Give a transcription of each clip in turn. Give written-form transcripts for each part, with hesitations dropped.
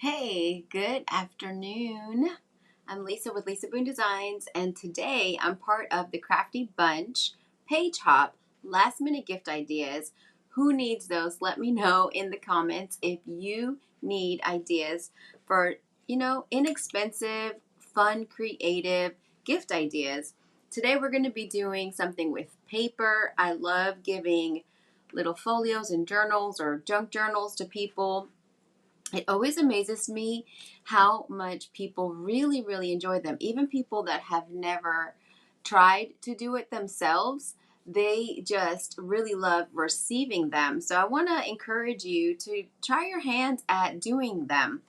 Hey, good afternoon. I'm Leesa with Leesa Boone Designs, and today I'm part of the Crafty Bunch page hop last minute gift ideas. Who needs those? Let me know in the comments if you need ideas for, inexpensive, fun, creative gift ideas. Today we're going to be doing something with paper. I love giving little folios and journals or junk journals to people. It always amazes me how much people really, really enjoy them. Even people that have never tried to do it themselves, they just really love receiving them. So I want to encourage you to try your hands at doing them.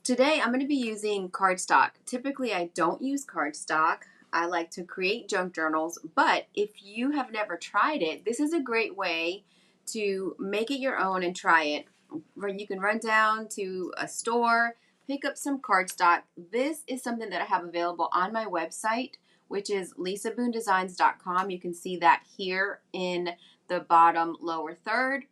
Today I'm going to be using cardstock. Typically I don't use cardstock. I like to create junk journals, but if you have never tried it, this is a great way to make it your own and try it. Where you can run down to a store, pick up some cardstock. This is something that I have available on my website, which is leesaboondesigns.com. You can see that here in the bottom lower third.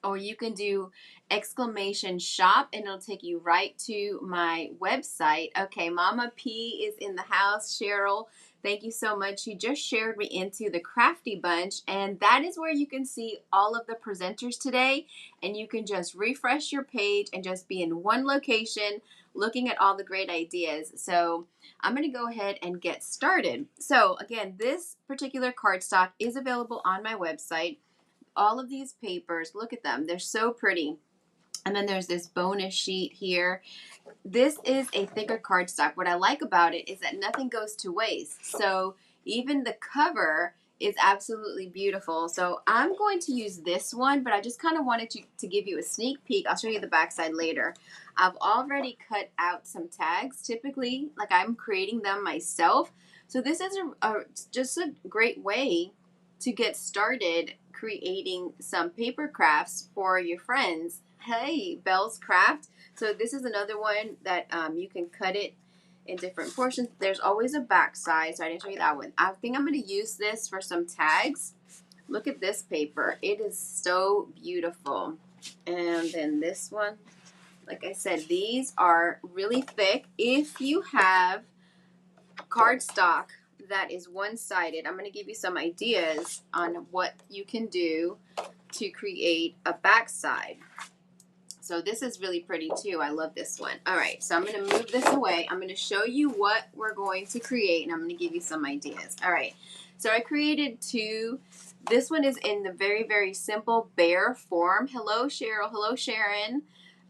Or you can do exclamation shop and it'll take you right to my website. Okay, Mama P is in the house. Cheryl, thank you so much. You just shared me into the Crafty Bunch, and that is where you can see all of the presenters today, and you can just refresh your page and just be in one location looking at all the great ideas. So I'm going to go ahead and get started. So again, this particular cardstock is available on my website. All of these papers, look at them, they're so pretty. And then there's this bonus sheet here. This is a thicker cardstock. What I like about it is that nothing goes to waste. So even the cover is absolutely beautiful. So I'm going to use this one, but I just kind of wanted to give you a sneak peek. I'll show you the backside later. I've already cut out some tags. Typically, like, I'm creating them myself. So this is just a great way to get started creating some paper crafts for your friends. Hey, Belle's Craft. So this is another one that you can cut it in different portions. There's always a back side, so I didn't show you that one. I think I'm going to use this for some tags. Look at this paper. It is so beautiful. And then this one, like I said, these are really thick. If you have cardstock that is one-sided, I'm going to give you some ideas on what you can do to create a backside. So this is really pretty too. I love this one. All right, so I'm going to move this away. I'm going to show you what we're going to create, and I'm going to give you some ideas. All right, so I created two. This one is in the very, very simple bare form. Hello, Cheryl. Hello, Sharon.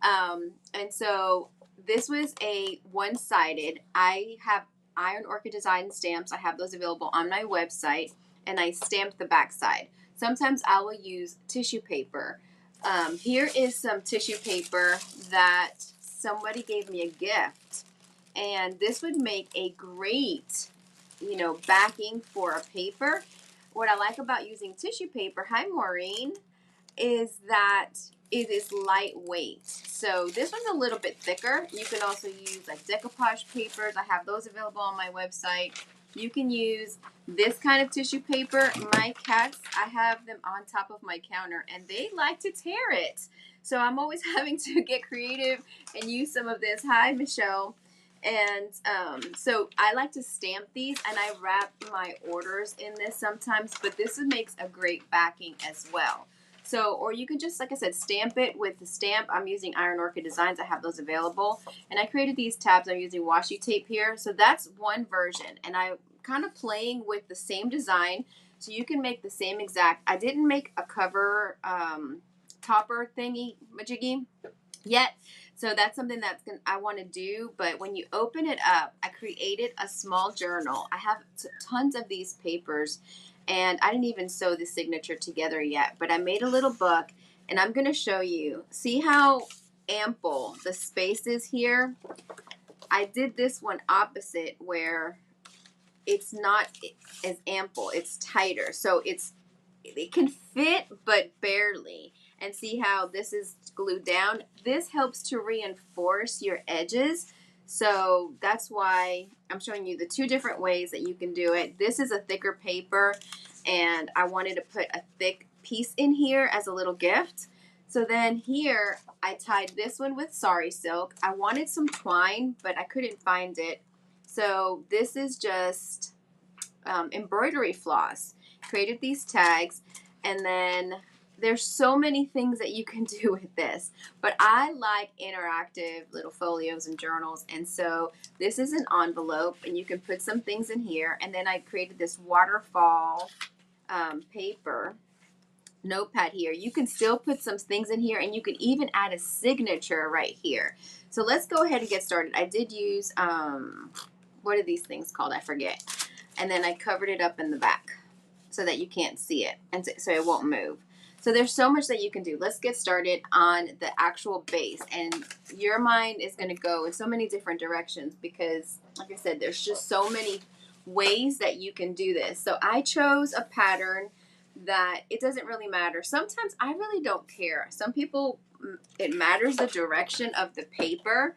And so this was a one-sided. I have Iron Orchid Design stamps. I have those available on my website, and I stamped the backside. Sometimes I will use tissue paper. Here is some tissue paper that somebody gave me a gift, and this would make a great, backing for a paper. What I like about using tissue paper, hi Maureen, is that it is lightweight. So this one's a little bit thicker. You can also use like decoupage papers. I have those available on my website. You can use this kind of tissue paper. My cats, I have them on top of my counter, and they like to tear it. So I'm always having to get creative and use some of this. Hi, Michelle. And so I like to stamp these, and I wrap my orders in this sometimes, but this makes a great backing as well. So, or you can just, like I said, stamp it with the stamp. I'm using Iron Orchid Designs. I have those available. And I created these tabs. I'm using washi tape here. So that's one version. And I'm kind of playing with the same design. So you can make the same exact. I didn't make a cover topper thingy majiggy yet. So that's something I want to do. But when you open it up, I created a small journal. I have tons of these papers. And I didn't even sew the signature together yet, but I made a little book, and I'm going to show you. See how ample the space is here? I did this one opposite where it's not as ample. It's tighter. So it can fit, but barely. And see how this is glued down? This helps to reinforce your edges. So that's why I'm showing you the two different ways that you can do it. This is a thicker paper, and I wanted to put a thick piece in here as a little gift. So then here, I tied this one with sari silk. I wanted some twine, but I couldn't find it. So this is just embroidery floss. Created these tags, and then there's so many things that you can do with this, but I like interactive little folios and journals, and so this is an envelope, and you can put some things in here. And then I created this waterfall paper notepad here. You can still put some things in here, and you can even add a signature right here. So let's go ahead and get started. I did use what are these things called? I forget. And then I covered it up in the back so that you can't see it, and so it won't move. So there's so much that you can do. Let's get started on the actual base, and your mind is going to go in so many different directions because, like I said, there's just so many ways that you can do this. So I chose a pattern that it doesn't really matter. Sometimes I really don't care. Some people, it matters the direction of the paper.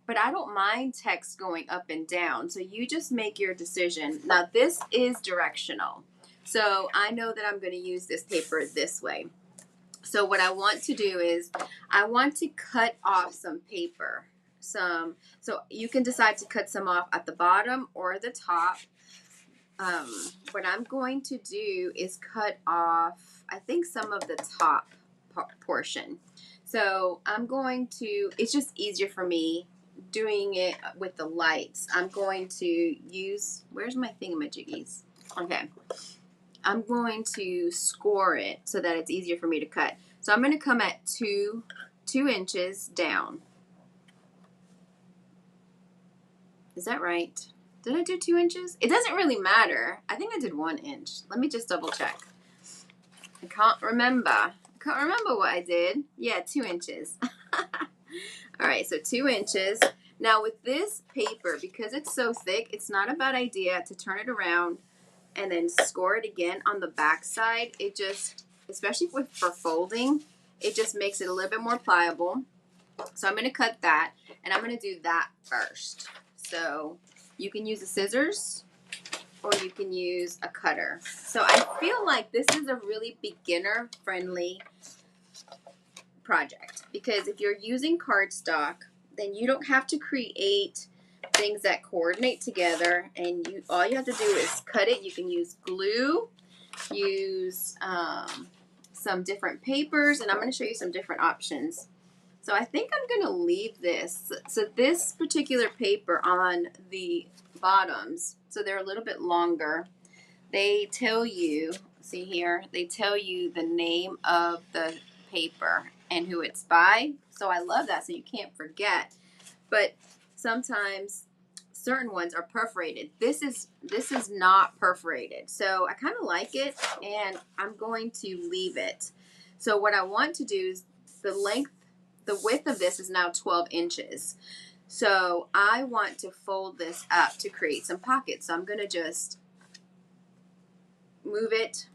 But I don't mind text going up and down. So you just make your decision. Now this is directional. So I know that I'm going to use this paper this way. So what I want to do is I want to cut off some paper. So you can decide to cut some off at the bottom or the top. What I'm going to do is cut off, I think, some of the top portion. So I'm going to, it's just easier for me doing it with the lights. I'm going to use, where's my thingamajiggies? Okay. I'm going to score it so that it's easier for me to cut. So I'm going to come at two inches down. Is that right? Did I do 2 inches? It doesn't really matter. I think I did 1 inch. Let me just double check. I can't remember what I did. Yeah, 2 inches. All right, so 2 inches. Now with this paper, because it's so thick, it's not a bad idea to turn it around and then score it again on the back side. It just, especially for folding, it just makes it a little bit more pliable. So I'm going to cut that, and I'm going to do that first. So you can use the scissors or you can use a cutter. So I feel like this is a really beginner-friendly project because if you're using cardstock, then you don't have to create things that coordinate together, and all you have to do is cut it. You can use glue, use some different papers, and I'm going to show you some different options. So I think I'm going to leave this. So this particular paper on the bottoms, so they're a little bit longer, they tell you, see here, they tell you the name of the paper and who it's by. So I love that, so you can't forget. But sometimes certain ones are perforated. This is not perforated. So I kind of like it, and I'm going to leave it. So what I want to do is the width of this is now 12 inches. So I want to fold this up to create some pockets. So I'm going to just move it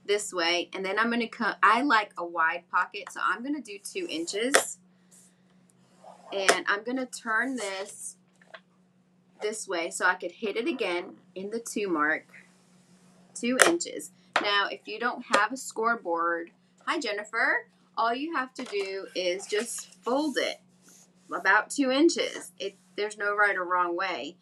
this way, and then I'm going to cut. I like a wide pocket, so I'm going to do 2 inches. And I'm going to turn this way so I could hit it again in the 2 mark, 2 inches. Now, if you don't have a scoreboard, hi Jennifer, all you have to do is just fold it about 2 inches. There's no right or wrong way.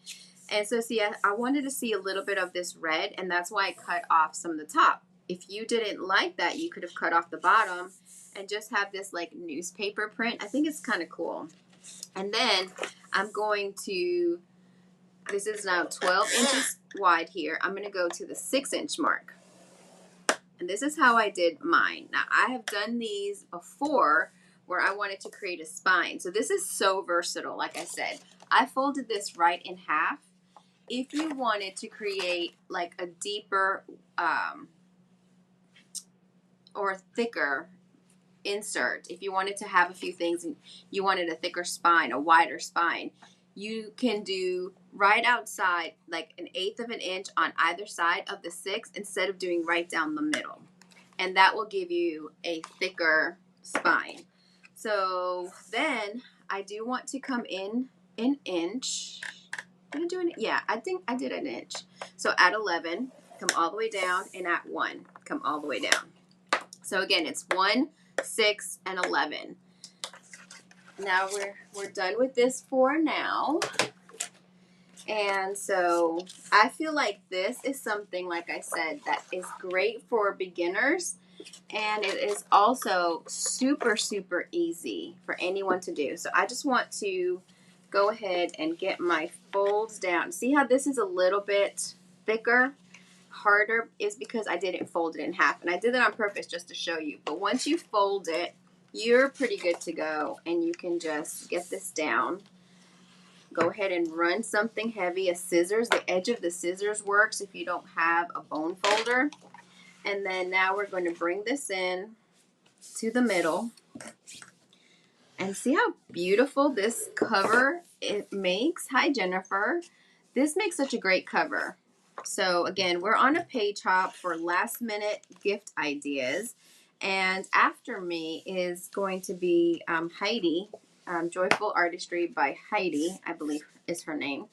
And so see, I wanted to see a little bit of this red, and that's why I cut off some of the top. If you didn't like that, you could have cut off the bottom and just have this like newspaper print. I think it's kind of cool. And then I'm going to, this is now 12 inches wide here. I'm going to go to the 6 inch mark. And this is how I did mine. Now I have done these before where I wanted to create a spine. So this is so versatile. Like I said, I folded this right in half. If you wanted to create like a deeper or thicker insert, if you wanted to have a few things and you wanted a thicker spine, a wider spine, you can do right outside like 1/8 of an inch on either side of the 6 instead of doing right down the middle. And that will give you a thicker spine. So then I do want to come in an inch. Did I do it? Yeah, I think I did an inch. So at 11, come all the way down, and at 1, come all the way down. So again, it's 1 6, and 11. Now we're done with this for now. And so I feel like this is something, like I said, that is great for beginners. And it is also super, super easy for anyone to do. So I just want to go ahead and get my folds down. See how this is a little bit thicker, harder, is because I didn't fold it in half. And I did that on purpose just to show you. But once you fold it, you're pretty good to go. And you can just get this down. Go ahead and run something heavy, a scissors. The edge of the scissors works if you don't have a bone folder. And then now we're going to bring this in to the middle. And see how beautiful this cover it makes. Hi, Jennifer. This makes such a great cover. So again, we're on a page hop for last minute gift ideas. And after me is going to be Heidi. Joyful Artistry by Heidi, I believe is her name.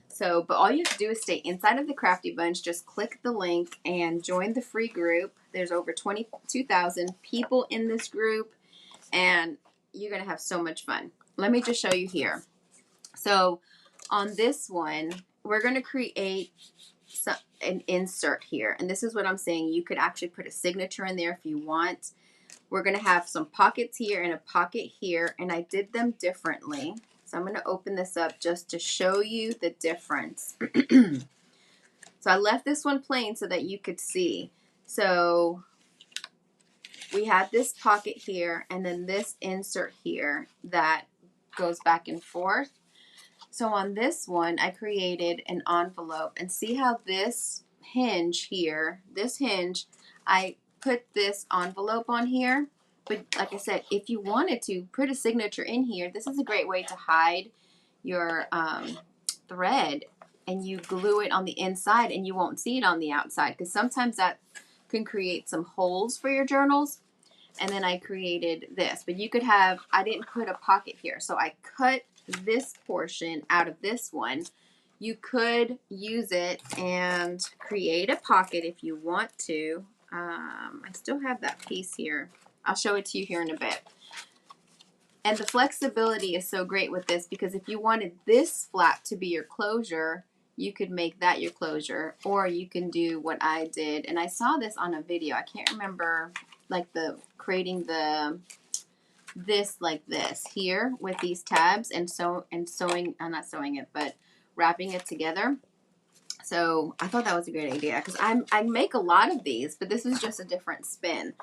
So, but all you have to do is stay inside of the Crafty Bunch. Just click the link and join the free group. There's over 22,000 people in this group, and you're going to have so much fun. Let me just show you here. So, on this one, we're going to create an insert here. And this is what I'm saying. You could actually put a signature in there if you want. We're going to have some pockets here and a pocket here, and I did them differently. So I'm going to open this up just to show you the difference. So I left this one plain so that you could see. So we have this pocket here and then this insert here that goes back and forth. So on this one, I created an envelope, and see how this hinge here, this hinge, I put this envelope on here. But like I said, if you wanted to put a signature in here, this is a great way to hide your thread, and you glue it on the inside and you won't see it on the outside, because sometimes that can create some holes for your journals. And then I created this, but you could have, I didn't put a pocket here, so I cut this portion out of this one. You could use it and create a pocket if you want to. I still have that piece here. I'll show it to you here in a bit. And the flexibility is so great with this, because if you wanted this flap to be your closure, you could make that your closure, or you can do what I did. And I saw this on a video. I can't remember, like creating this like this here with these tabs and sewing, I'm not sewing it, but wrapping it together. So I thought that was a great idea, because I make a lot of these, but this is just a different spin.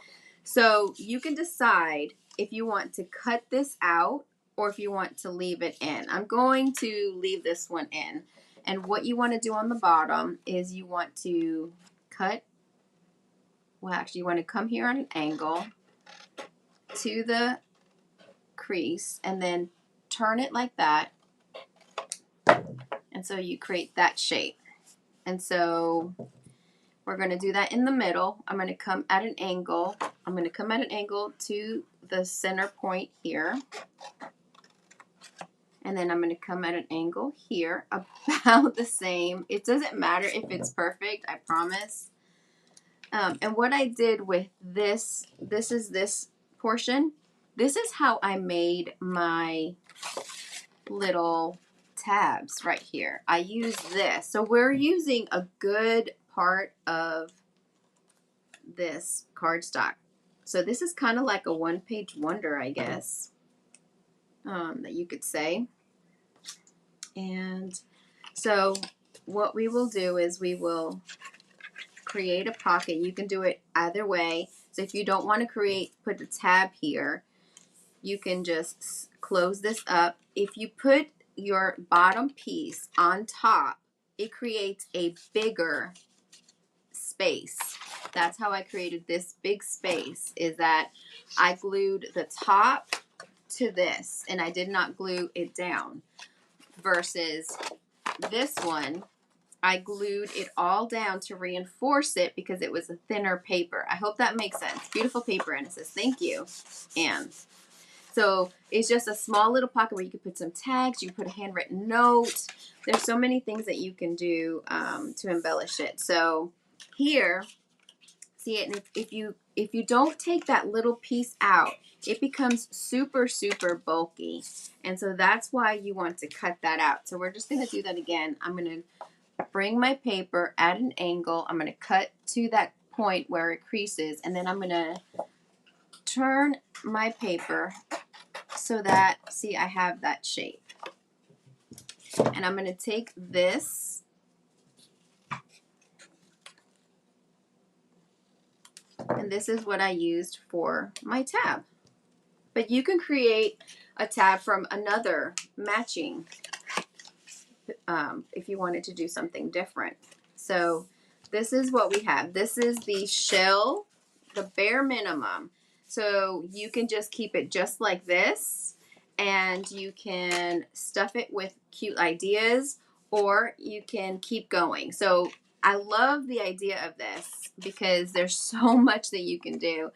So you can decide if you want to cut this out or if you want to leave it in. I'm going to leave this one in. And what you want to do on the bottom is you want to cut, well, actually you want to come here on an angle to the crease and then turn it like that. And so you create that shape. And so we're going to do that in the middle. I'm going to come at an angle. I'm going to come at an angle to the center point here. And then I'm going to come at an angle here, about the same. It doesn't matter if it's perfect, I promise. And what I did with this is this portion. This is how I made my little tabs right here. I use this. So we're using a good part of this cardstock. So this is kind of like a one-page wonder, I guess, that you could say. And so what we will do is we will create a pocket. You can do it either way. So if you don't want to put a tab here, you can just close this up. If you put your bottom piece on top, it creates a bigger space. That's how I created this big space, is that I glued the top to this and I did not glue it down. Versus this one, I glued it all down to reinforce it because it was a thinner paper. I hope that makes sense. Beautiful paper, and it says thank you, Anne. So it's just a small little pocket where you can put some tags, you can put a handwritten note. There's so many things that you can do to embellish it. So here, see it, and if you if you don't take that little piece out, it becomes super, super bulky. And so that's why you want to cut that out. So we're just going to do that again. I'm going to bring my paper at an angle. I'm going to cut to that point where it creases, and then I'm going to turn my paper so that, see, I have that shape. And I'm going to take this and this is what I used for my tab. But you can create a tab from another matching if you wanted to do something different. So this is what we have. This is the shell, the bare minimum. So you can just keep it just like this, and you can stuff it with cute ideas, or you can keep going. So I love the idea of this because there's so much that you can do.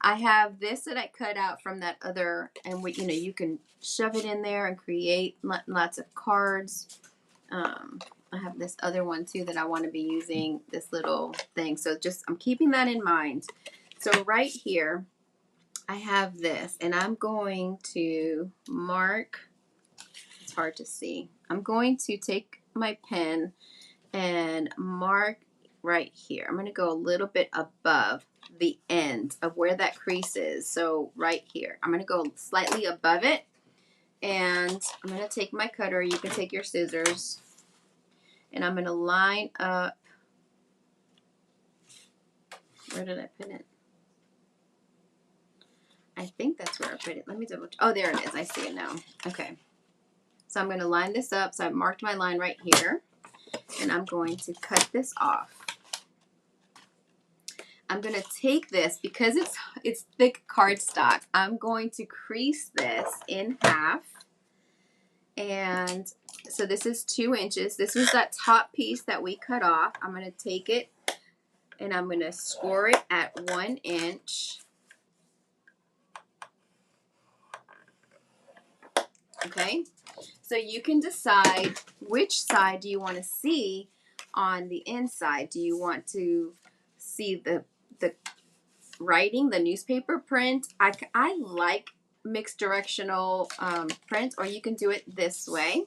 I have this that I cut out from that other, and you know, you can shove it in there and create lots of cards. I have this other one too that I want to be using, this little thing. So just, I'm keeping that in mind. So right here, I have this, and I'm going to mark, it's hard to see. I'm going to take my pen and mark right here. I'm going to go a little bit above the end of where that crease is. So right here, I'm going to go slightly above it, and I'm going to take my cutter. You can take your scissors, and I'm going to line up. Where did I put it? I think that's where I put it. Let me double check. Oh, there it is. I see it now. Okay. So I'm going to line this up. So I've marked my line right here, and I'm going to cut this off. I'm going to take this, because it's thick cardstock, I'm going to crease this in half. And so this is 2 inches. This was that top piece that we cut off. I'm going to take it and I'm going to score it at 1 inch. Okay, so you can decide which side do you want to see on the inside. Do you want to see the writing, the newspaper print? I like mixed directional print, or you can do it this way.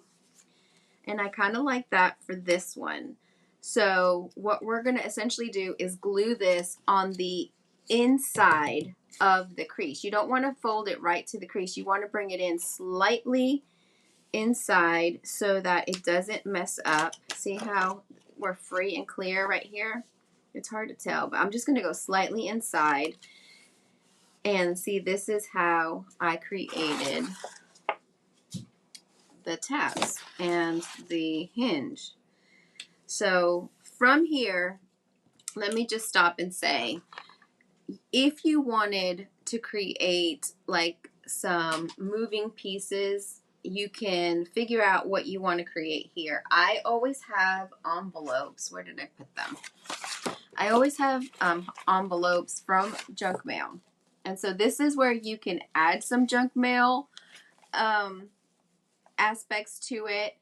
And I kind of like that for this one. So what we're going to essentially do is glue this on the inside of the crease. You don't want to fold it right to the crease. You want to bring it in slightly inside so that it doesn't mess up. See how we're free and clear right here? It's hard to tell, but I'm just going to go slightly inside. And see, this is how I created the tabs and the hinge. So from here, let me just stop and say, if you wanted to create like some moving pieces, you can figure out what you want to create here. I always have envelopes. Where did I put them? I always have envelopes from junk mail. And so this is where you can add some junk mail aspects to it.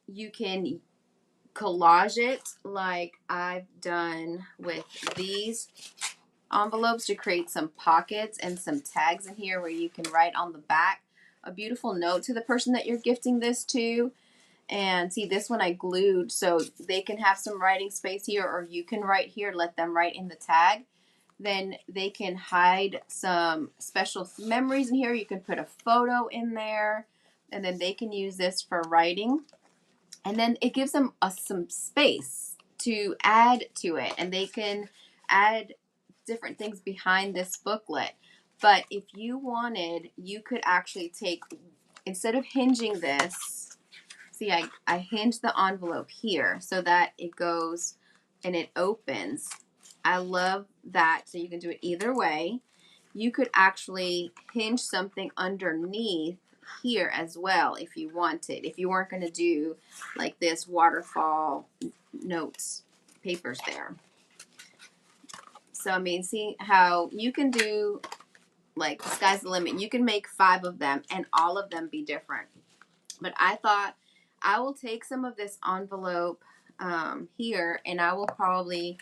You can collage it like I've done with these envelopes to create some pockets and some tags in here where you can write on the back a beautiful note to the person that you're gifting this to. And see, this one I glued so they can have some writing space here, or you can write here, let them write in the tag. Then they can hide some special memories in here. You can put a photo in there, and then they can use this for writing. And then it gives them some space to add to it, and they can add different things behind this booklet. But if you wanted, you could actually take, instead of hinging this, see, I hinged the envelope here so that it goes and it opens. I love that. So you can do it either way. You could actually hinge something underneath here as well if you wanted. If you weren't going to do like this waterfall notes papers there. So I mean, see how you can do, like, the sky's the limit. You can make 5 of them and all of them be different. But I thought I will take some of this envelope here, and I will probably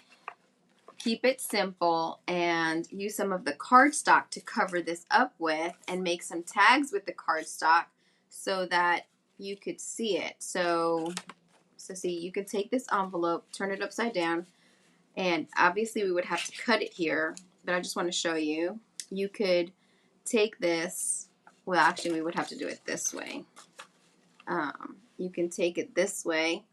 keep it simple and use some of the cardstock to cover this up with and make some tags with the cardstock so that you could see it. So see, you could take this envelope, turn it upside down, and obviously we would have to cut it here, but I just want to show you. You could take this, well actually we would have to do it this way. You can take it this way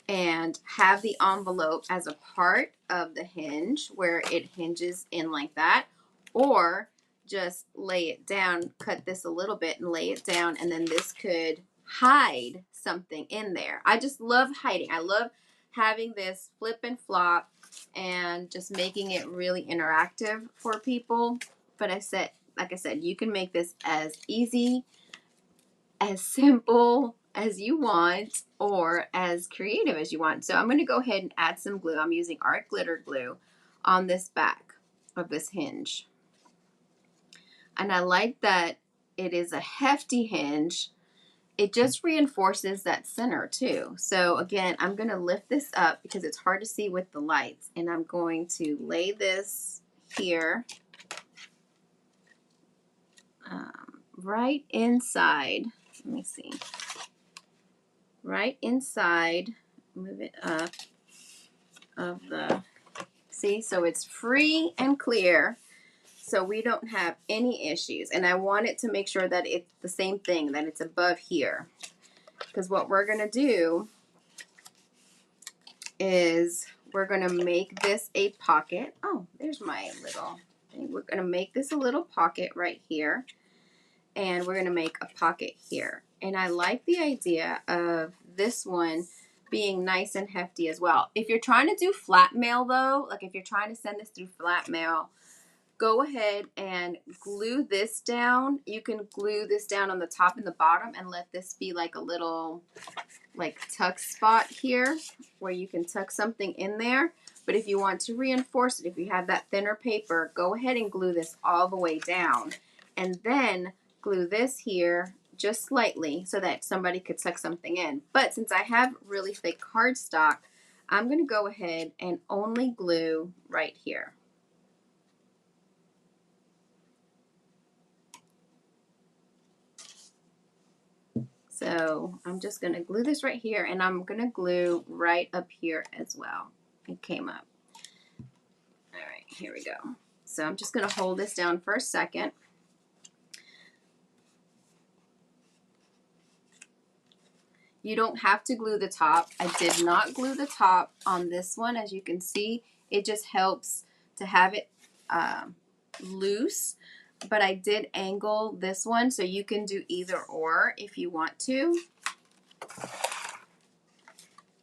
and have the envelope as a part of the hinge where it hinges in like that, or just lay it down, cut this a little bit and lay it down, and then this could hide something in there. I just love hiding. I love having this flip and flop and just making it really interactive for people. But like I said, you can make this as easy, as simple as you want, or as creative as you want. So I'm going to go ahead and add some glue. I'm using art glitter glue on this back of this hinge. And I like that it is a hefty hinge. It just reinforces that center too. So again, I'm going to lift this up because it's hard to see with the lights. And I'm going to lay this here right inside. Let me see. Right inside, move it up of the, see, so it's free and clear, so we don't have any issues. And I wanted to make sure that it's the same thing, that it's above here, because what we're going to do is we're going to make this a pocket. Oh, there's my little thing. We're going to make this a little pocket right here, and we're going to make a pocket here. And I like the idea of this one being nice and hefty as well. If you're trying to do flat mail though, like if you're trying to send this through flat mail, go ahead and glue this down. You can glue this down on the top and the bottom and let this be like a little like tuck spot here where you can tuck something in there. But if you want to reinforce it, if you have that thinner paper, go ahead and glue this all the way down, and then glue this here just slightly so that somebody could tuck something in. But since I have really thick cardstock, I'm going to go ahead and only glue right here. So I'm just going to glue this right here, and I'm going to glue right up here as well. It came up. All right, here we go. So I'm just going to hold this down for a second. You don't have to glue the top. I did not glue the top on this one. As you can see, it just helps to have it loose. But I did angle this one, so you can do either or if you want to.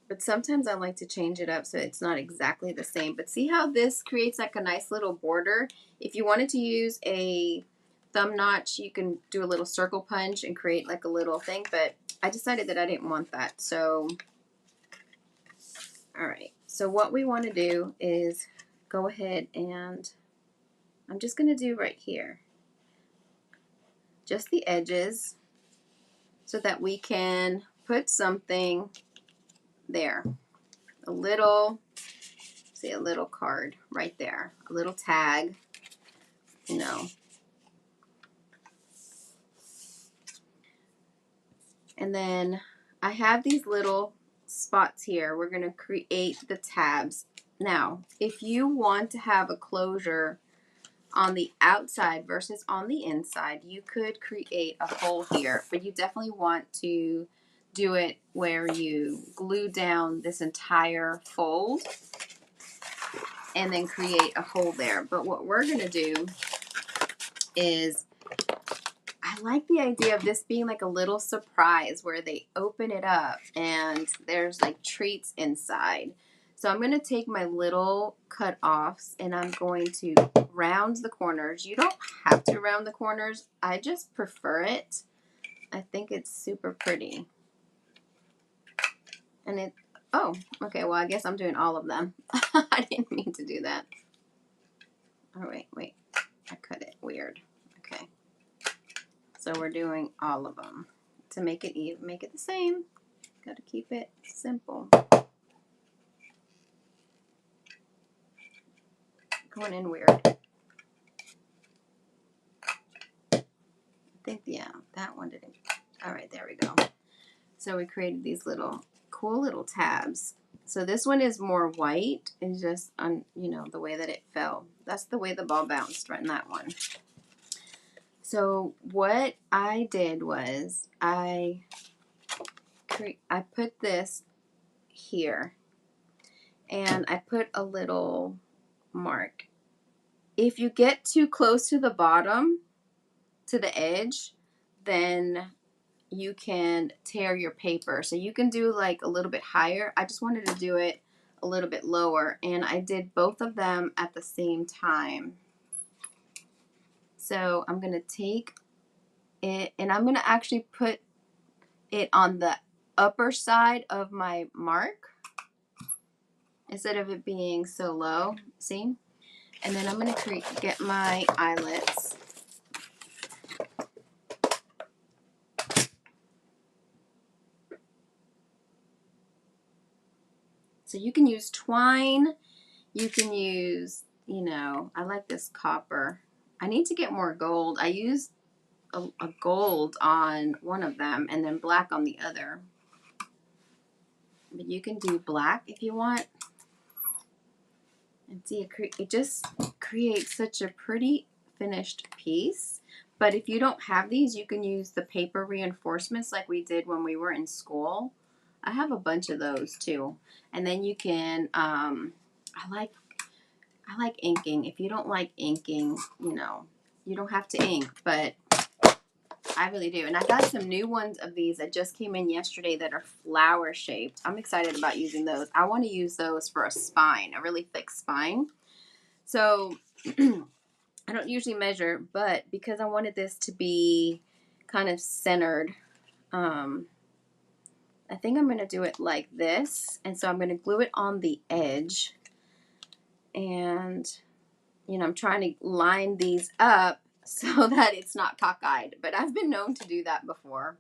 But sometimes I like to change it up so it's not exactly the same. But see how this creates like a nice little border? If you wanted to use a thumb notch, you can do a little circle punch and create like a little thing, but I decided that I didn't want that. So, all right. So what we want to do is go ahead and I'm just going to do right here, just the edges, so that we can put something there. A little, say a little card right there, a little tag, you know. And then I have these little spots here. We're going to create the tabs. Now, if you want to have a closure on the outside versus on the inside, you could create a hole here, but you definitely want to do it where you glue down this entire fold and then create a hole there. But what we're going to do is, I like the idea of this being like a little surprise where they open it up and there's like treats inside. So I'm going to take my little cut offs and I'm going to round the corners. You don't have to round the corners. I just prefer it. I think it's super pretty. And it, oh, okay, well I guess I'm doing all of them. I didn't mean to do that. Oh, wait, I cut it weird. Okay. So we're doing all of them to make it even, make it the same. Got to keep it simple. going in weird. I think, yeah, that one didn't. All right, there we go. So we created these little cool little tabs. So this one is more white and just on, you know, the way that it fell. That's the way the ball bounced right in that one. So what I did was I put this here and I put a little mark. If you get too close to the bottom, to the edge, then you can tear your paper. So you can do like a little bit higher. I just wanted to do it a little bit lower, and I did both of them at the same time. So I'm going to take it and I'm going to actually put it on the upper side of my mark instead of it being so low. See? And then I'm going to get my eyelets. So you can use twine, you can use, you know, I like this copper. I need to get more gold. I used a gold on one of them and then black on the other. But you can do black if you want. And see, it just creates such a pretty finished piece. But if you don't have these, you can use the paper reinforcements like we did when we were in school. I have a bunch of those too. And then you can, I like inking. If you don't like inking, you know, you don't have to ink, but I really do. And I got some new ones of these that just came in yesterday that are flower shaped. I'm excited about using those. I want to use those for a spine, a really thick spine. So I don't usually measure, but because I wanted this to be kind of centered, I think I'm going to do it like this. And so I'm going to glue it on the edge. And, you know, I'm trying to line these up so that it's not cockeyed. But I've been known to do that before.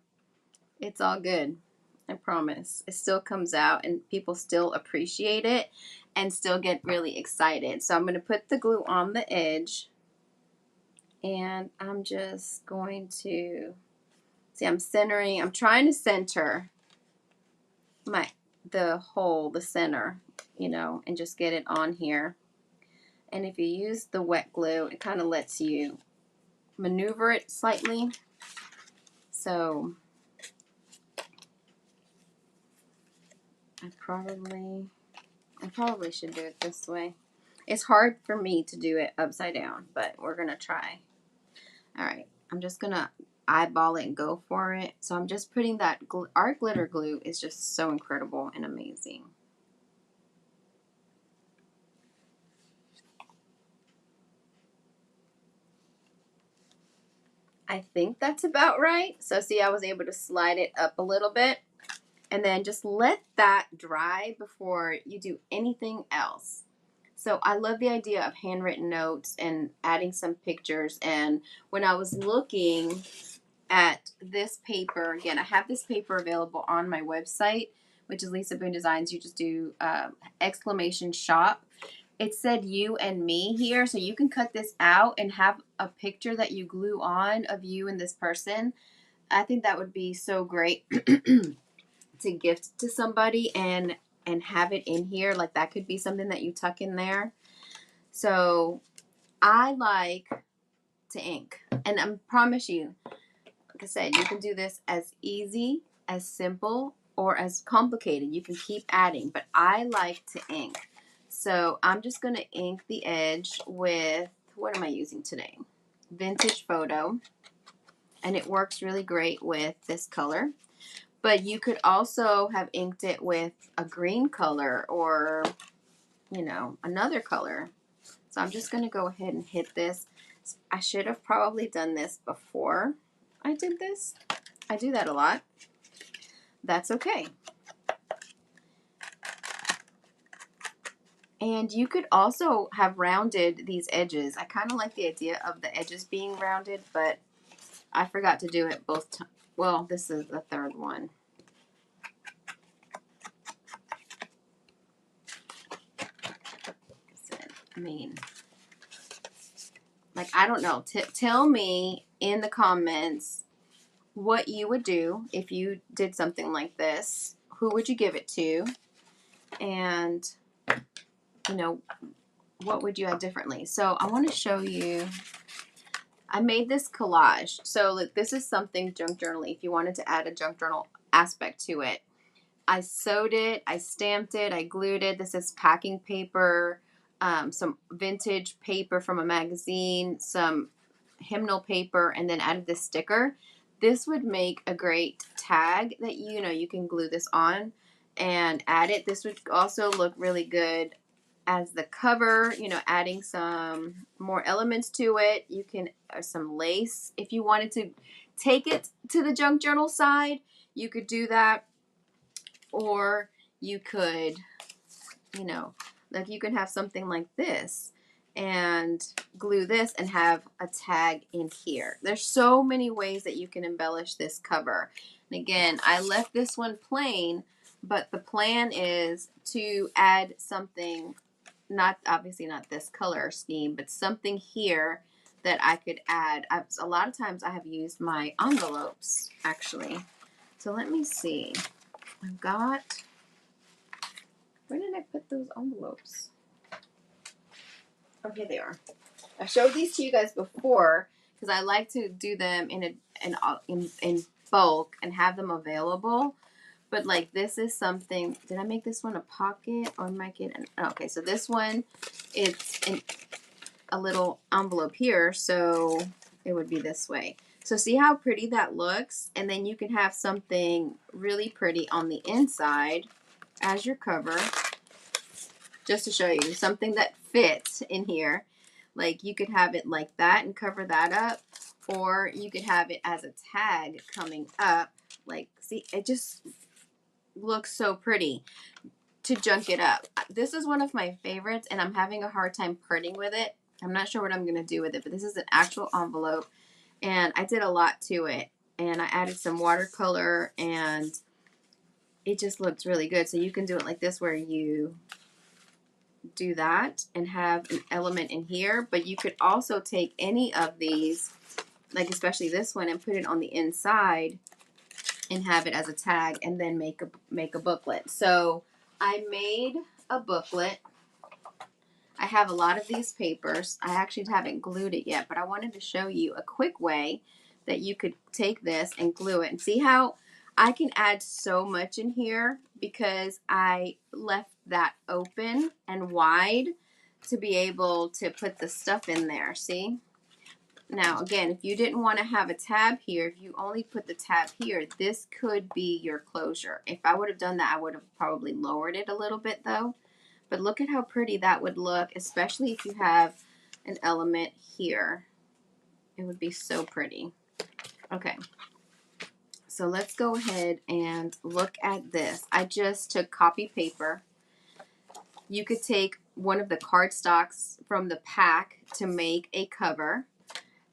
It's all good. I promise. It still comes out and people still appreciate it and still get really excited. So I'm going to put the glue on the edge. And I'm just going to, see, I'm centering. I'm trying to center the center, you know, and just get it on here. And if you use the wet glue, it kind of lets you maneuver it slightly. So I probably should do it this way. It's hard for me to do it upside down, but we're gonna try. All right, I'm just gonna eyeball it and go for it. So I'm just putting that art glitter glue is just so incredible and amazing. I think that's about right. So see, I was able to slide it up a little bit and then just let that dry before you do anything else. So I love the idea of handwritten notes and adding some pictures. And when I was looking at this paper, again, I have this paper available on my website, which is Leesa Boone Designs. You just do exclamation shop. It said you and me here, so you can cut this out and have a picture that you glue on of you and this person. I think that would be so great to gift to somebody and have it in here. Like that could be something that you tuck in there. So I like to ink, and I promise you, like I said, you can do this as easy, as simple, or as complicated. You can keep adding, but I like to ink. So I'm just going to ink the edge with, what am I using today? Vintage Photo. And it works really great with this color. But you could also have inked it with a green color or, you know, another color. So I'm just going to go ahead and hit this. I should have probably done this before I did this. I do that a lot. That's okay. And you could also have rounded these edges. I kind of like the idea of the edges being rounded, but I forgot to do it both times. Well, this is the third one. I mean, like, I don't know. Tell me in the comments what you would do if you did something like this. Who would you give it to? And, you know, what would you add differently? So I want to show you. I made this collage. So this is something junk journaling. If you wanted to add a junk journal aspect to it. I sewed it, I stamped it, I glued it. This is packing paper, some vintage paper from a magazine, some hymnal paper, and then added this sticker. This would make a great tag that you can glue this on and add it. This would also look really good as the cover, adding some more elements to it. You can, some lace. If you wanted to take it to the junk journal side, you could do that. Or you could, like you can have something like this and glue this and have a tag in here. There's so many ways that you can embellish this cover. And again, I left this one plain, but the plan is to add something, obviously not this color scheme, but something here that I could add. A lot of times I have used my envelopes, actually. So let me see. I've got, where did I put those envelopes? Oh, here they are. I showed these to you guys before because I like to do them in bulk and have them available. But like this is something, did I make this one a pocket or make it okay, so this one, it's a little envelope here, so it would be this way. So see how pretty that looks? And then you can have something really pretty on the inside as your cover. Just to show you something that fits in here. Like you could have it like that and cover that up. Or you could have it as a tag coming up. Like, see, it just looks so pretty to junk it up. This is one of my favorites and I'm having a hard time parting with it. I'm not sure what I'm going to do with it, but this is an actual envelope. And I did a lot to it. And I added some watercolor and it just looks really good. So you can do it like this where you do that and have an element in here. But you could also take any of these, like especially this one, and put it on the inside and have it as a tag and then make a booklet. So I made a booklet. I have a lot of these papers. I actually haven't glued it yet, but I wanted to show you a quick way that you could take this and glue it and see how I can add so much in here because I left that open and wide to be able to put the stuff in there. See? Now, again, if you didn't want to have a tab here, if you only put the tab here, this could be your closure. If I would have done that, I would have probably lowered it a little bit though. But look at how pretty that would look, especially if you have an element here. It would be so pretty. Okay, so let's go ahead and look at this. I just took copy paper. You could take one of the cardstocks from the pack to make a cover.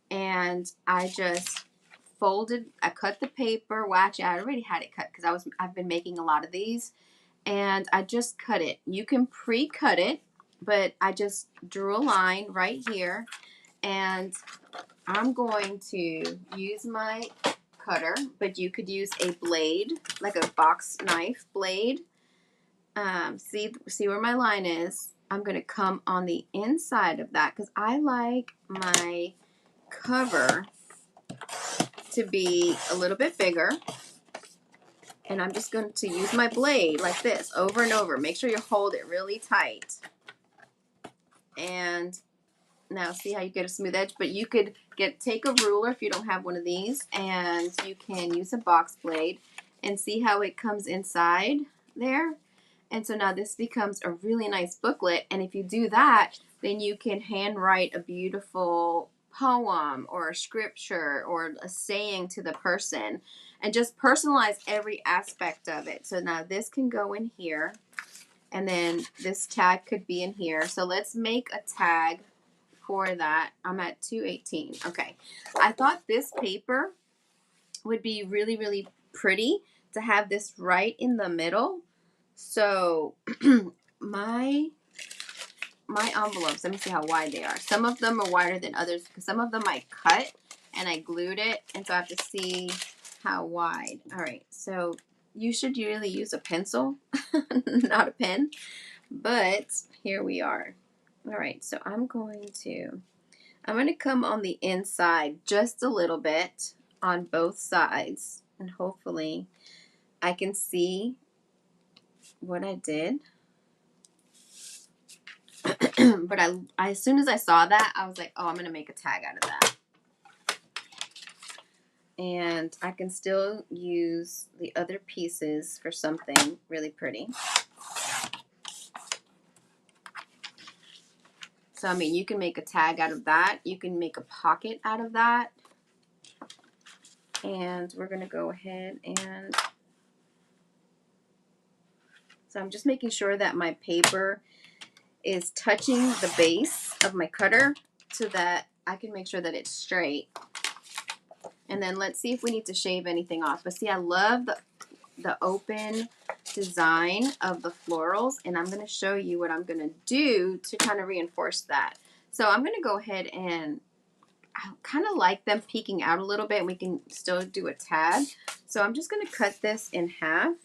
And I just I cut the paper. Well, actually, I already had it cut because I've been making a lot of these. And I just cut it. You can pre-cut it, but I just drew a line right here. And I'm going to use my cutter, but you could use a blade, like a box knife blade. See where my line is? I'm going to come on the inside of that because I like my cover to be a little bit bigger. And I'm just going to use my blade like this over and over. Make sure you hold it really tight. And now see how you get a smooth edge? But you could take a ruler if you don't have one of these. And you can use a box blade. And see how it comes inside there? And so now this becomes a really nice booklet. And if you do that, then you can handwrite a beautiful poem or a scripture or a saying to the person. And just personalize every aspect of it. So now this can go in here. And then this tag could be in here. So let's make a tag for that. I'm at 218. Okay. I thought this paper would be really, really pretty to have this right in the middle. So my my envelopes, let me see how wide they are. Some of them are wider than others because some of them I cut and I glued it, and so I have to see how wide. All right, so you should really use a pencil, not a pen, but here we are. All right, so I'm going to come on the inside just a little bit on both sides, and hopefully I can see what I did. But I as soon as I saw that, I was like, oh, I'm going to make a tag out of that. And I can still use the other pieces for something really pretty. So, I mean, you can make a tag out of that. You can make a pocket out of that. And we're going to go ahead and... So I'm just making sure that my paper is touching the base of my cutter so that I can make sure that it's straight. And then let's see if we need to shave anything off. But see, I love the open design of the florals, and I'm going to show you what I'm going to do to kind of reinforce that. So I'm going to go ahead and I kind of like them peeking out a little bit, and we can still do a tag. So I'm just going to cut this in half.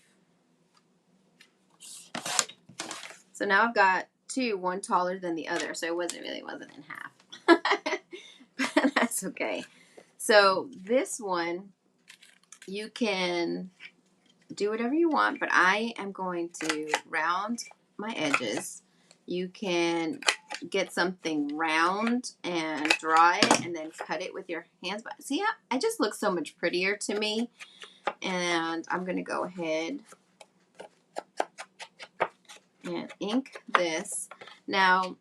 So now I've got two, one taller than the other, so it wasn't in half. But that's okay. So this one, you can do whatever you want, but I am going to round my edges. You can get something round and draw it and then cut it with your hands. But see, it just looks so much prettier to me. And I'm going to go ahead and ink this. Now,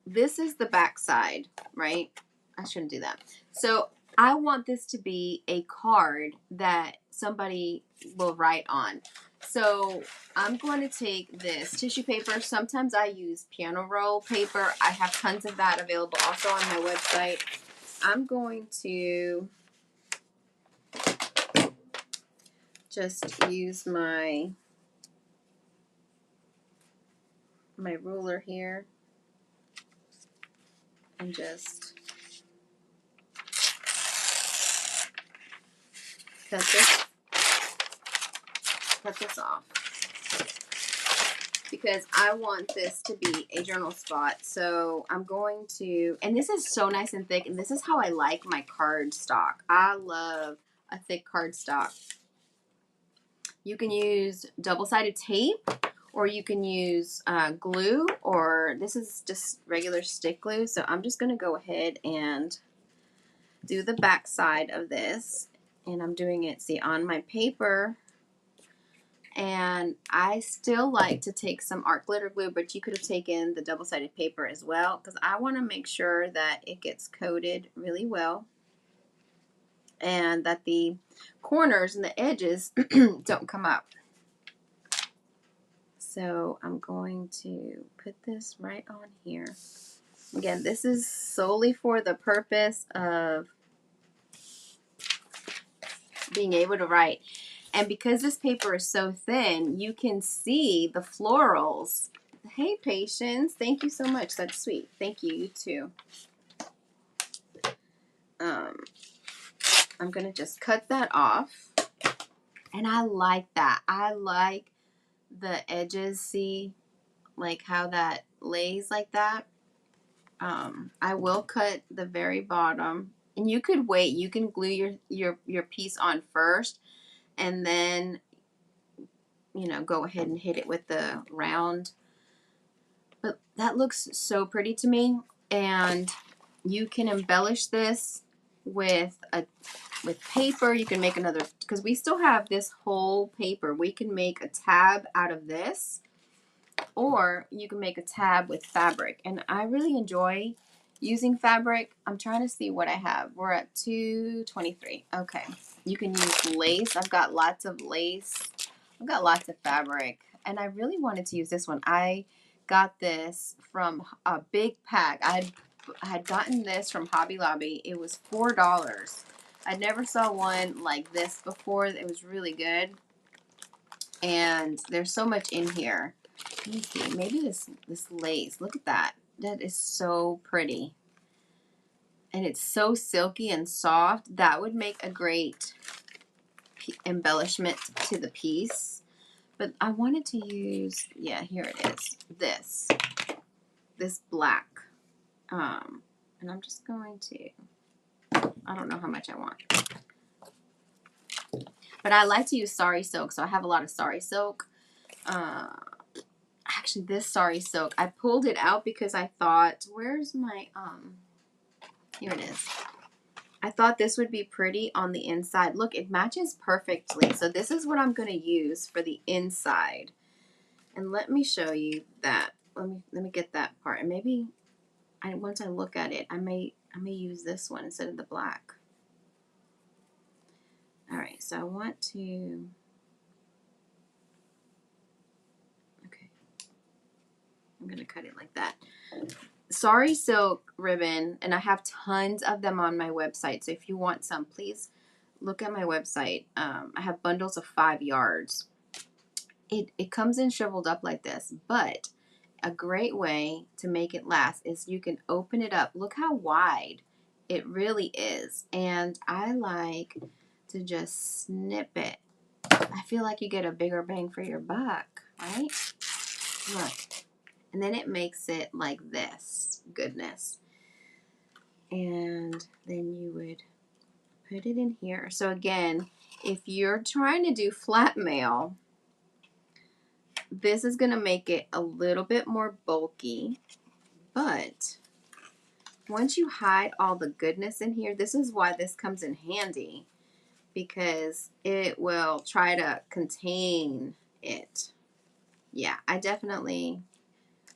this is the back side, right? I shouldn't do that. So I want this to be a card that somebody will write on. So I'm going to take this tissue paper. Sometimes I use piano roll paper. I have tons of that available also on my website. I'm going to just use my ruler here and just cut this off, because I want this to be a journal spot. So I'm going to, and this is so nice and thick, and this is how I like my cardstock. I love a thick cardstock. You can use double-sided tape, or you can use glue, or this is just regular stick glue. So I'm just going to go ahead and do the back side of this, and I'm doing it, see, on my paper. And I still like to take some art glitter glue, but you could have taken the double-sided paper as well, because I want to make sure that it gets coated really well and that the corners and the edges don't come up. So I'm going to put this right on here. Again, this is solely for the purpose of being able to write. And because this paper is so thin, you can see the florals. Hey, Patience. Thank you so much. That's sweet. Thank you. You too. I'm going to just cut that off. And I like that. I like the edges. See, like how that lays like that. I will cut the very bottom. And you could wait. You can glue your piece on first, and then, you know, go ahead and hit it with the round. But that looks so pretty to me. And you can embellish this with paper. You can make another, because we still have this whole paper. We can make a tab out of this, or you can make a tab with fabric. And I really enjoy using fabric. I'm trying to see what I have. We're at 223. Okay. You can use lace. I've got lots of lace. I've got lots of fabric. And I really wanted to use this one. I got this from a big pack. I had gotten this from Hobby Lobby. It was $4. I never saw one like this before. It was really good. And there's so much in here. Let me see. Maybe this lace. Look at that. That is so pretty. And it's so silky and soft. That would make a great embellishment to the piece. But I wanted to use, yeah, here it is. This black. And I'm just going to, I don't know how much I want. But I like to use sari silk, so I have a lot of sari silk. Actually, this sari silk, I pulled it out because I thought, where's my, here it is. I thought this would be pretty on the inside. Look, it matches perfectly. So this is what I'm going to use for the inside. And let me show you that. Let me get that part. And maybe once I look at it, I may use this one instead of the black. All right, so I want to, okay, I'm going to cut it like that. Sari silk ribbon, and I have tons of them on my website. So if you want some, please look at my website. I have bundles of 5 yards. It comes in shriveled up like this, but a great way to make it last is you can open it up. Look how wide it really is. And I like to just snip it. I feel like you get a bigger bang for your buck, right? Look. And then it makes it like this. Goodness. And then you would put it in here. So again, if you're trying to do flat mail, this is going to make it a little bit more bulky. But once you hide all the goodness in here, this is why this comes in handy, because it will try to contain it. Yeah, I definitely,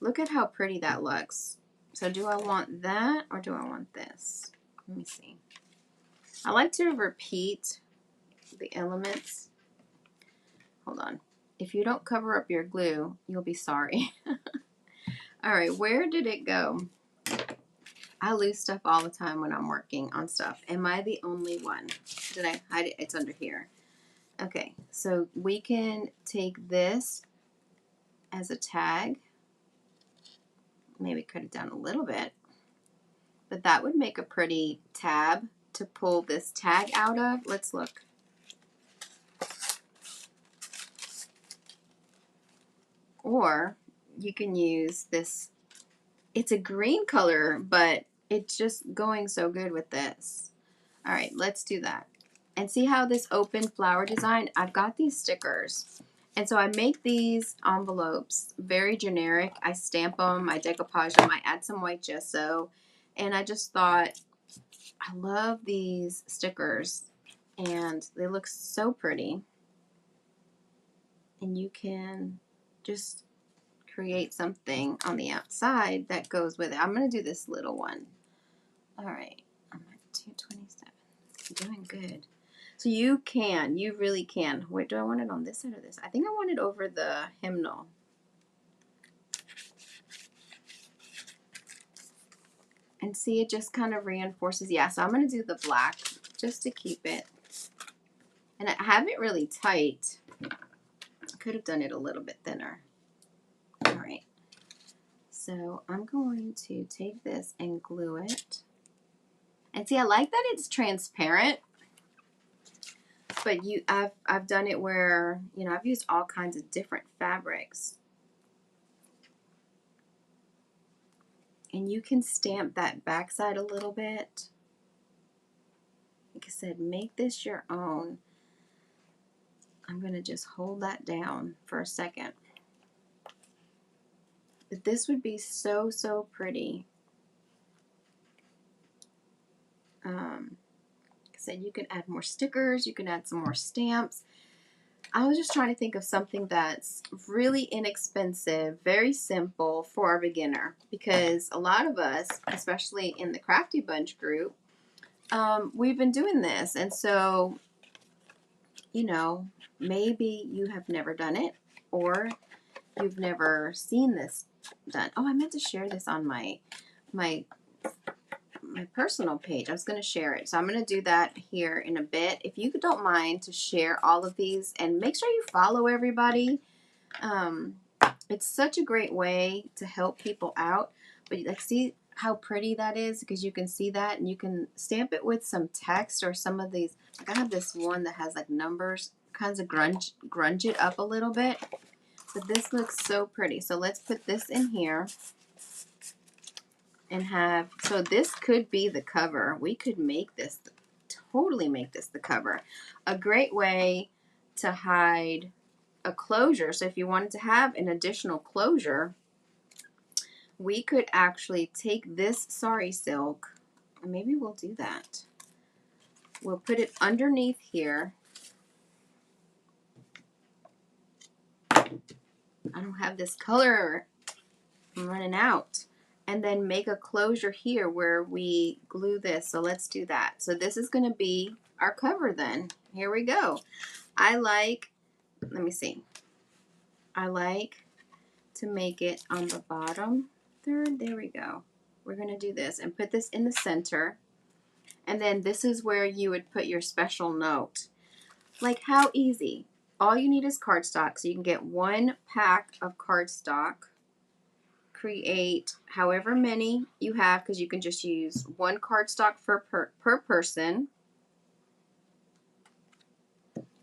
look at how pretty that looks. So do I want that or do I want this? Let me see. I like to repeat the elements. Hold on. If you don't cover up your glue, you'll be sorry. All right, where did it go? I lose stuff all the time when I'm working on stuff. Am I the only one? Did I hide it? It's under here. Okay, so we can take this as a tag. Maybe cut it down a little bit. But that would make a pretty tab to pull this tag out of. Let's look. Or you can use this. It's a green color, but it's just going so good with this. All right, let's do that. And see how this open flower design, I've got these stickers. And so I make these envelopes very generic. I stamp them, I decoupage them, I add some white gesso. And I just thought, I love these stickers. And they look so pretty. And you can just create something on the outside that goes with it. I'm going to do this little one. All right, I'm at 227. I'm doing good. So you really can. Wait, do I want it on this side or this? I think I want it over the hymnal. And see, it just kind of reinforces. Yeah, so I'm going to do the black just to keep it. And I have it really tight. I could have done it a little bit thinner. All right. So I'm going to take this and glue it. And see, I like that it's transparent. But I've done it where, you know, I've used all kinds of different fabrics. And you can stamp that backside a little bit. Like I said, make this your own. I'm going to just hold that down for a second. But this would be so, so pretty. Like I said, you can add more stickers. You can add some more stamps. I was just trying to think of something that's really inexpensive, very simple for a beginner. Because a lot of us, especially in the Crafty Bunch group, we've been doing this. And so, you know, maybe you have never done it or you've never seen this done. Oh, I meant to share this on my personal page. I was going to share it. So I'm going to do that here in a bit. If you don't mind to share all of these and make sure you follow everybody. It's such a great way to help people out. But like, see how pretty that is? Because you can see that, and you can stamp it with some text or some of these. Like I have this one that has like numbers, kinds of grunge it up a little bit. But this looks so pretty. So let's put this in here and have, so this could be the cover. We could make this, totally make this the cover. A great way to hide a closure. So if you wanted to have an additional closure, we could actually take this sari silk, and maybe we'll do that. We'll put it underneath here. I don't have this color. I'm running out. And then make a closure here where we glue this. So let's do that. So this is going to be our cover then. Here we go. I like, let me see. I like to make it on the bottom third. There we go. We're going to do this and put this in the center. And then this is where you would put your special note. Like, how easy. All you need is cardstock. So you can get 1 pack of cardstock. Create however many you have, because you can just use 1 cardstock per person.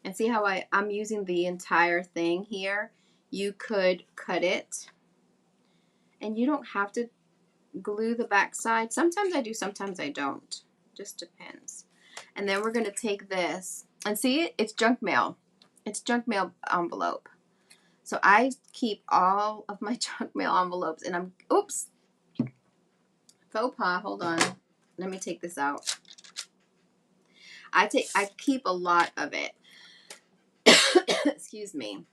And see how I'm using the entire thing here? You could cut it. And you don't have to glue the back side. Sometimes I do, sometimes I don't. Just depends. And then we're going to take this. And see it? It's junk mail. It's junk mail envelope. So I keep all of my junk mail envelopes, and I'm, oops, faux pas, hold on. Let me take this out. I keep a lot of it. Excuse me.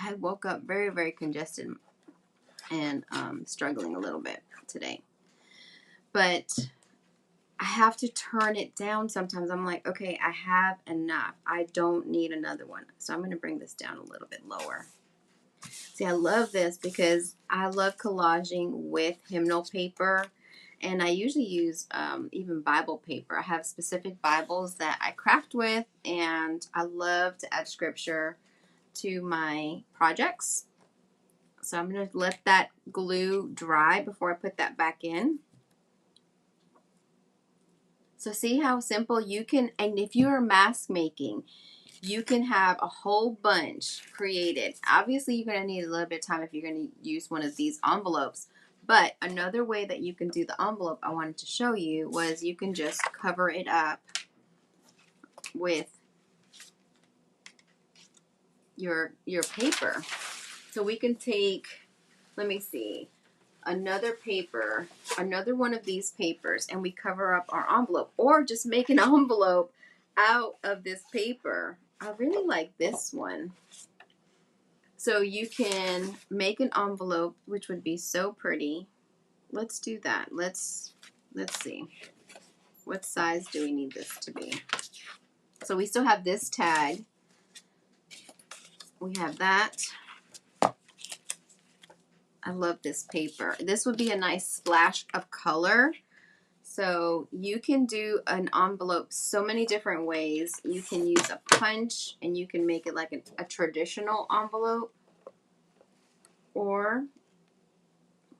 I woke up very, very congested and struggling a little bit today. But I have to turn it down sometimes. I'm like, okay, I have enough. I don't need another one. So I'm going to bring this down a little bit lower. See, I love this because I love collaging with hymnal paper. And I usually use even Bible paper. I have specific Bibles that I craft with. And I love to add scripture to my projects. So I'm going to let that glue dry before I put that back in. So see how simple you can, and if you're mask making, you can have a whole bunch created. Obviously, you're going to need a little bit of time if you're going to use one of these envelopes. But another way that you can do the envelope I wanted to show you was you can just cover it up with your paper. So we can take, let me see, another paper, another one of these papers, and we cover up our envelope, or just make an envelope out of this paper. I really like this one. So you can make an envelope, which would be so pretty. Let's do that. Let's see. What size do we need this to be? So we still have this tag. We have that. I love this paper. This would be a nice splash of color. So you can do an envelope so many different ways. You can use a punch, and you can make it like a traditional envelope. Or,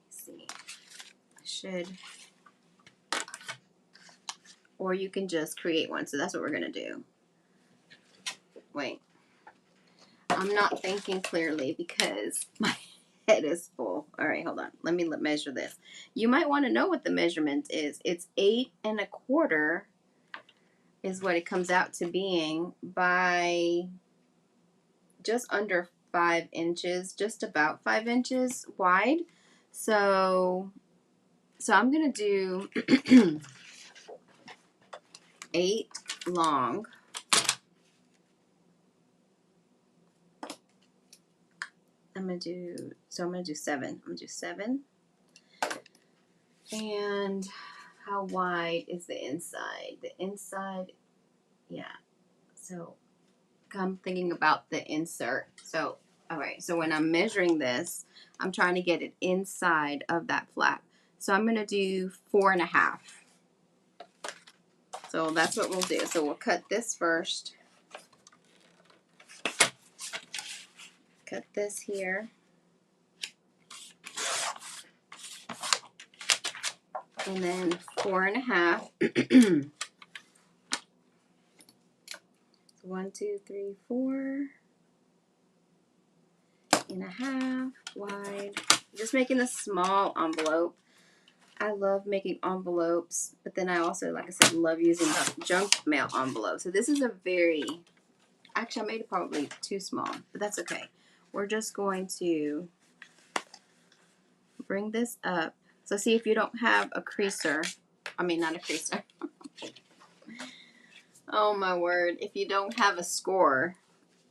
let's see, or you can just create one. So that's what we're going to do. Wait, I'm not thinking clearly because my head is full. All right, hold on. Let me measure this. You might want to know what the measurement is. It's 8 1/4 is what it comes out to being by just under 5 inches, just about 5 inches wide. So I'm going to do 8 long. I'm going to do 7. I'm going to do 7. And how wide is the inside? The inside, yeah. So I'm thinking about the insert. So, all right. So when I'm measuring this, I'm trying to get it inside of that flap. So I'm going to do 4 1/2. So that's what we'll do. So we'll cut this first. Cut this here. and then 4.5. 1, 2, 3, 4.5 wide. Just making a small envelope. I love making envelopes, but then I also, like I said, love using junk mail envelopes. So this is a very, actually I made it probably too small, but that's okay. We're just going to bring this up. So see, if you don't have a creaser, I mean not a creaser. Oh my word. If you don't have a score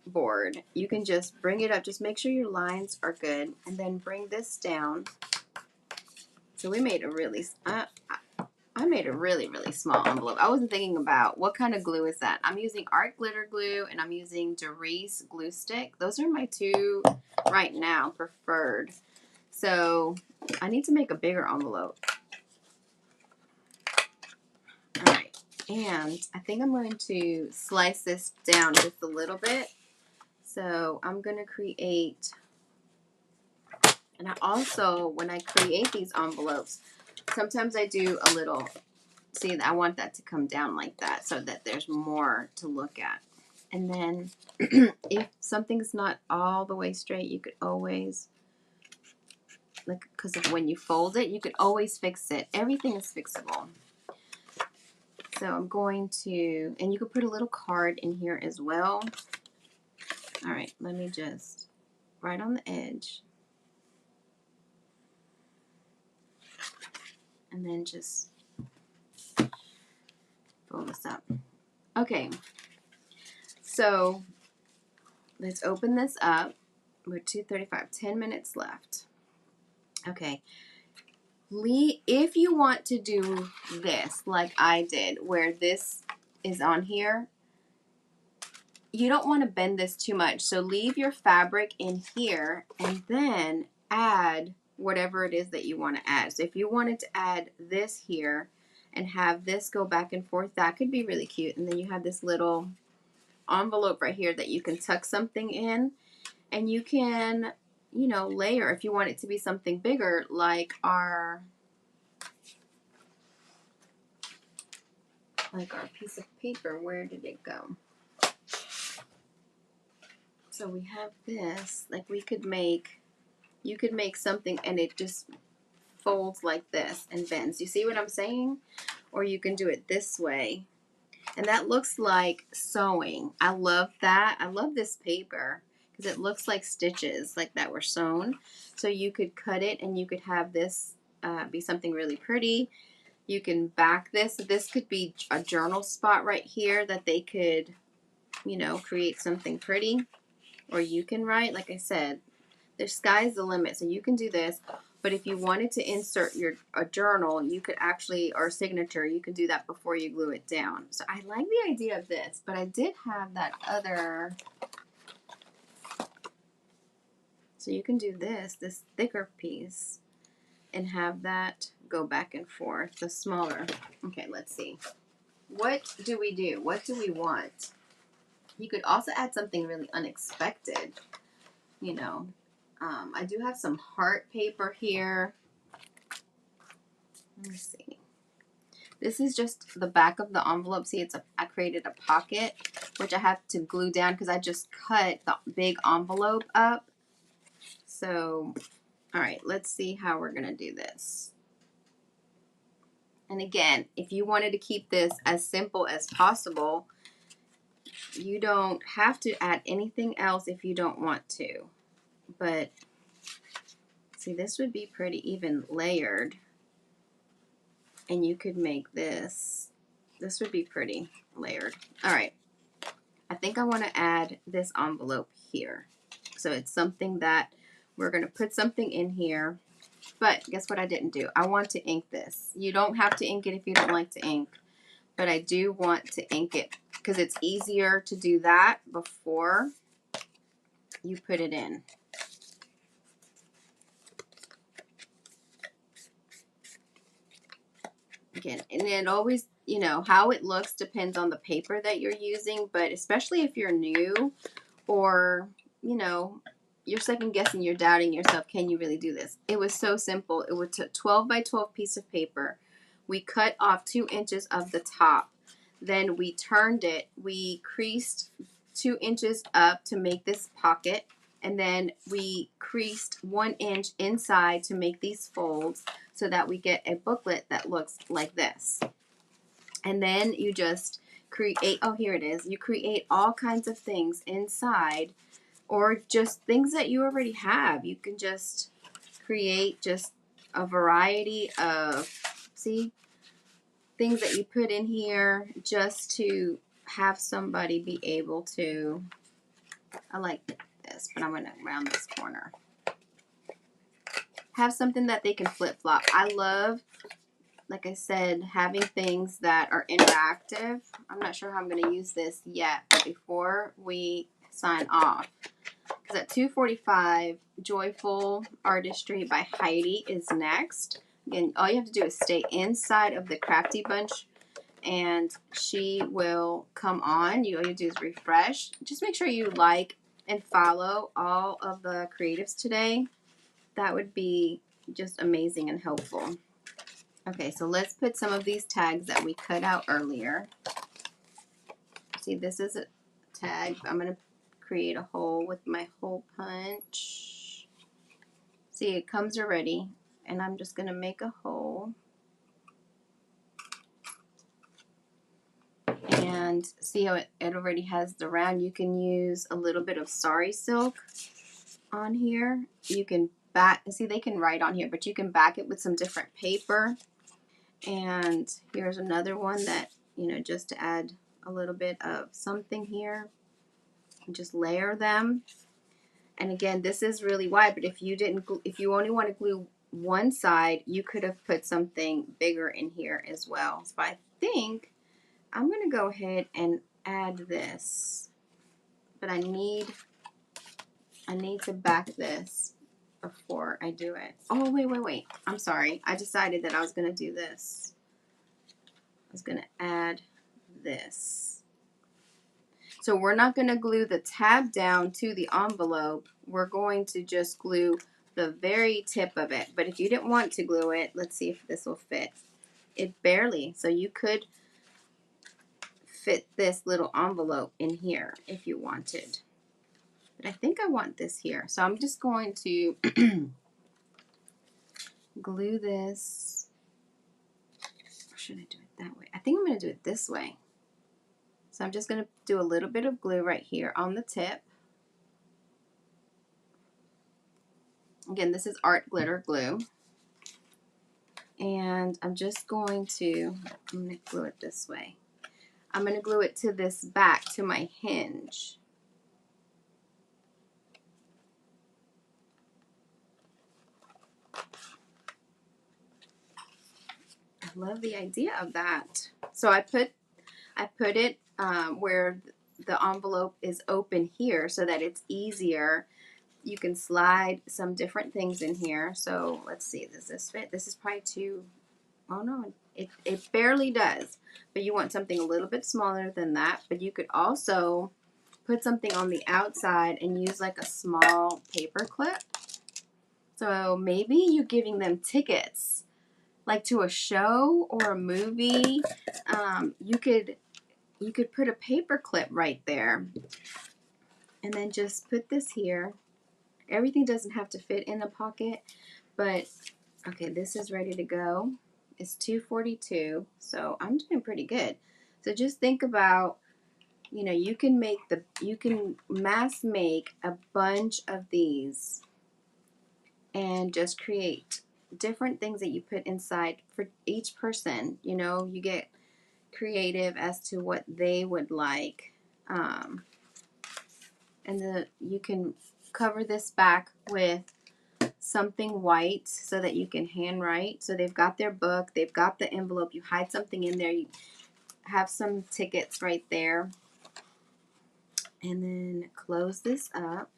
board, you can just bring it up. Just make sure your lines are good, and then bring this down. So we made a really, I made a really, really small envelope. I wasn't thinking about what kind of glue is that. I'm using art glitter glue, and I'm using Derice glue stick. Those are my two right now preferred. So I need to make a bigger envelope. All right, and I think I'm going to slice this down just a little bit. So I'm going to create, and I also, when I create these envelopes, sometimes I do a little, see, I want that to come down like that so that there's more to look at. And then if something's not all the way straight, you could always, like, because of when you fold it, you could always fix it. Everything is fixable. So I'm going to, and you could put a little card in here as well. All right, let me just, right on the edge. And then just fold this up. Okay, so let's open this up. We're 2:35, 10 minutes left. Okay, if you want to do this like I did, where this is on here, you don't want to bend this too much. So leave your fabric in here and then add whatever it is that you want to add. So if you wanted to add this here and have this go back and forth, that could be really cute. And then you have this little envelope right here that you can tuck something in, and you can, you know, layer if you want it to be something bigger, like our piece of paper. Where did it go? So we have this, like you could make something and it just folds like this and bends. You see what I'm saying? Or you can do it this way. And that looks like sewing. I love that. I love this paper because it looks like stitches like that were sewn. So you could cut it and you could have this be something really pretty. You can back this. This could be a journal spot right here that they could, you know, create something pretty. Or you can write, like I said, the sky's the limit. So you can do this. But if you wanted to insert a journal, you could actually, or a signature, you can do that before you glue it down. So I like the idea of this, but I did have that other. So you can do this thicker piece, and have that go back and forth, the smaller. Okay, let's see. What do we do? What do we want? You could also add something really unexpected, you know. I do have some heart paper here. Let me see. This is just the back of the envelope. See, I created a pocket, which I have to glue down because I just cut the big envelope up. So, all right, let's see how we're going to do this. And again, if you wanted to keep this as simple as possible, you don't have to add anything else if you don't want to. But see, this would be pretty even layered. And you could make this would be pretty layered. All right, I think I want to add this envelope here. So it's something that we're going to put something in here. But guess what I didn't do? I want to ink this. You don't have to ink it if you don't like to ink. But I do want to ink it because it's easier to do that before you put it in. Again, and it always, you know, how it looks depends on the paper that you're using, but especially if you're new or, you know, you're second guessing, you're doubting yourself, can you really do this? It was so simple. It was a 12 by 12 piece of paper. we cut off 2 inches of the top. Then we turned it, we creased 2 inches up to make this pocket, and then we creased 1 inch inside to make these folds so that we get a booklet that looks like this. And then you just create, oh, here it is. You create all kinds of things inside, or just things that you already have. You can just create just a variety of, see, things that you put in here just to have somebody be able to, I like this, but I'm going to round this corner. Have something that they can flip-flop. I love, like I said, having things that are interactive. I'm not sure how I'm going to use this yet, but before we sign off, because at 2:45, Joyful Artistry by Heidi is next. Again, all you have to do is stay inside of the Crafty Bunch, and she will come on. All you do is refresh. Just make sure you like and follow all of the creatives today. That would be just amazing and helpful. Okay, so let's put some of these tags that we cut out earlier. See, this is a tag. I'm going to create a hole with my hole punch. See, it comes already, and I'm just going to make a hole. And see how it already has the round. You can use a little bit of sari silk on here. You can back, see, they can write on here, but you can back it with some different paper. And here's another one that, you know, just to add a little bit of something here. Just layer them. And again, this is really wide, but if you only want to glue one side, you could have put something bigger in here as well. So I think I'm going to go ahead and add this, but I need to back this before I do it. Oh, wait. I'm sorry. I decided that I was going to do this. I was going to add this. So we're not going to glue the tab down to the envelope. We're going to just glue the very tip of it. But if you didn't want to glue it, let's see if this will fit. It barely. So you could fit this little envelope in here if you wanted. But I think I want this here. So I'm just going to glue this. Or should I do it that way? I think I'm going to do it this way. So I'm just going to do a little bit of glue right here on the tip. Again, this is art glitter glue. And I'm just going to glue it this way. I'm going to glue it to this back, to my hinge. I love the idea of that. So I put it where the envelope is open here so that it's easier. You can slide some different things in here. So let's see, does this fit? This is probably too, oh no, it barely does. But you want something a little bit smaller than that. But you could also put something on the outside and use like a small paper clip. So maybe you're giving them tickets, like to a show or a movie. You could put a paper clip right there, and then just put this here. Everything doesn't have to fit in the pocket, but okay, this is ready to go. It's 2:42, so I'm doing pretty good. So just think about, you know, you can mass make a bunch of these and just create different things that you put inside for each person. You know, you get creative as to what they would like. And you can cover this back with something white so that you can handwrite. So they've got their book, they've got the envelope, you hide something in there, you have some tickets right there. And then close this up.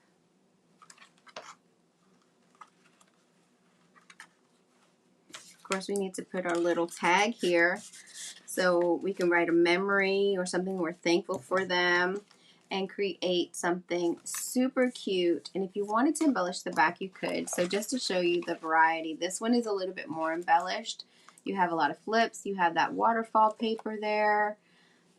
Of course, we need to put our little tag here so we can write a memory or something we're thankful for them, and create something super cute. And if you wanted to embellish the back, you could. So just to show you the variety, this one is a little bit more embellished. You have a lot of flips. You have that waterfall paper there.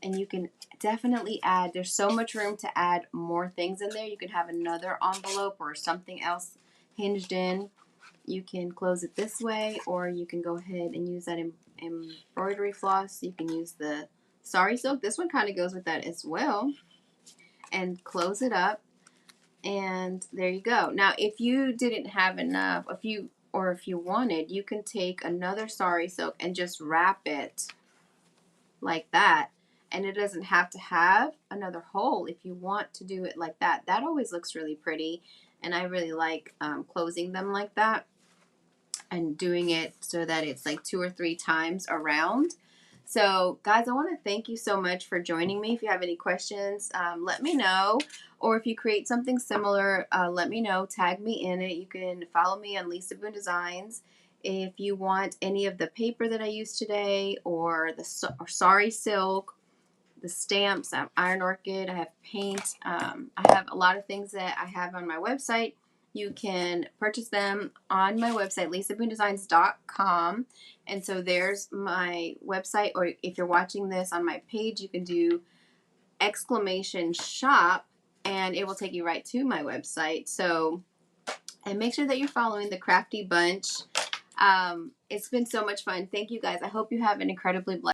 And you can definitely add, there's so much room to add more things in there. You can have another envelope or something else hinged in. You can close it this way, or you can go ahead and use that embroidery floss. You can use the sari silk. This one kind of goes with that as well. And close it up. And there you go. Now, if you didn't have enough, if you wanted, you can take another sari silk and just wrap it like that. And it doesn't have to have another hole if you want to do it like that. That always looks really pretty. And I really like closing them like that and doing it so that it's like 2 or 3 times around. So guys, I want to thank you so much for joining me. If you have any questions, let me know. Or if you create something similar, let me know. Tag me in it. You can follow me on Leesa Boone Designs. If you want any of the paper that I used today, or the sari silk, the stamps, I have iron orchid, I have paint, I have a lot of things that I have on my website. You can purchase them on my website, leesaboondesigns.com. And so there's my website, or if you're watching this on my page, you can do !shop and it will take you right to my website. So, and make sure that you're following the Crafty Bunch. It's been so much fun. Thank you guys. I hope you have an incredibly blessed